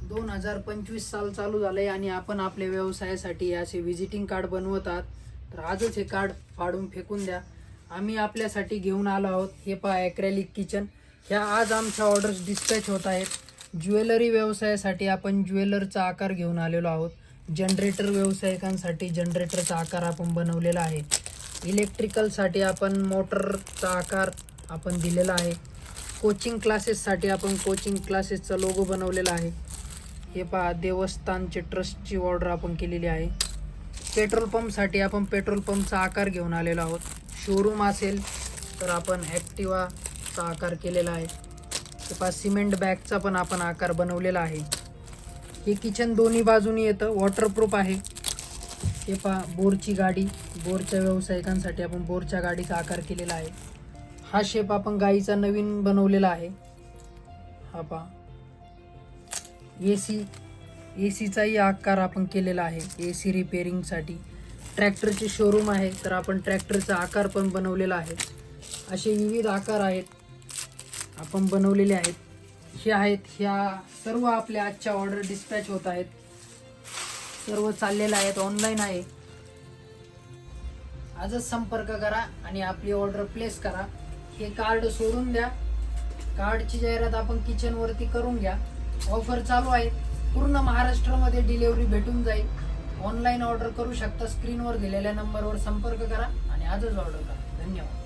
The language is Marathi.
2025 साल चालू झालंय आणि आपण आपल्या व्यवसायासाठी असे व्हिजिटिंग कार्ड बनवत आहात. तर आजच हे कार्ड फाडून फेकून द्या. आम्ही आपल्यासाठी घेऊन आलो आहोत. हे पहा ॲक्रेलिक किचन. ह्या आज आमच्या ऑर्डर्स डिस्पॅच होत आहेत. ज्वेलरी व्यवसायासाठी आपण ज्वेलरचा आकार घेऊन आलेलो आहोत. जनरेटर व्यावसायिकांसाठी जनरेटरचा आकार आपण बनवलेला आहे. इलेक्ट्रिकलसाठी आपण मोटरचा आकार आपण दिलेला आहे. कोचिंग क्लासेससाठी आपण कोचिंग क्लासेसचा लोगो बनवलेला आहे. हे पहा देवस्थानचे ट्रस्टची ऑर्डर आपण केलेली आहे. पेट्रोल पंपसाठी आपण पेट्रोल पंपचा आकार घेऊन आलेलो आहोत. शोरूम असेल तर आपण ॲक्टिवाचा आकार केलेला आहे. हे पहा सिमेंट बॅगचा पण आपण आकार बनवलेला आहे. हे किचन दोन्ही बाजूनी येतं, वॉटरप्रूफ आहे. हे पहा बोरची गाडी, बोरच्या व्यावसायिकांसाठी आपण बोरच्या गाडीचा आकार केलेला आहे. हा शेप आपण गाईचा नवीन बनवलेला आहे. हा पहा एसीचाही आकार आपण केलेला आहे. एसी रिपेअरिंगसाठी ट्रॅक्टरचे शोरूम आहे तर आपण ट्रॅक्टरचा आकार पण बनवलेला आहे. असे विविध आकार आहेत आपण बनवलेले आहेत. हे आहेत, ह्या सर्व आपल्या आजच्या ऑर्डर डिस्पॅच होत आहेत. सर्व चाललेलं आहेत, ऑनलाईन आहे. आजच संपर्क करा आणि आपली ऑर्डर प्लेस करा. हे कार्ड सोडून द्या. कार्डची जाहिरात आपण किचनवरती करून घ्या. ऑफर चालू आहे. पूर्ण महाराष्ट्रामध्ये डिलिव्हरी भेटून जाईल. ऑनलाईन ऑर्डर करू शकता. स्क्रीनवर दिलेल्या नंबरवर संपर्क करा आणि आजच ऑर्डर करा. धन्यवाद.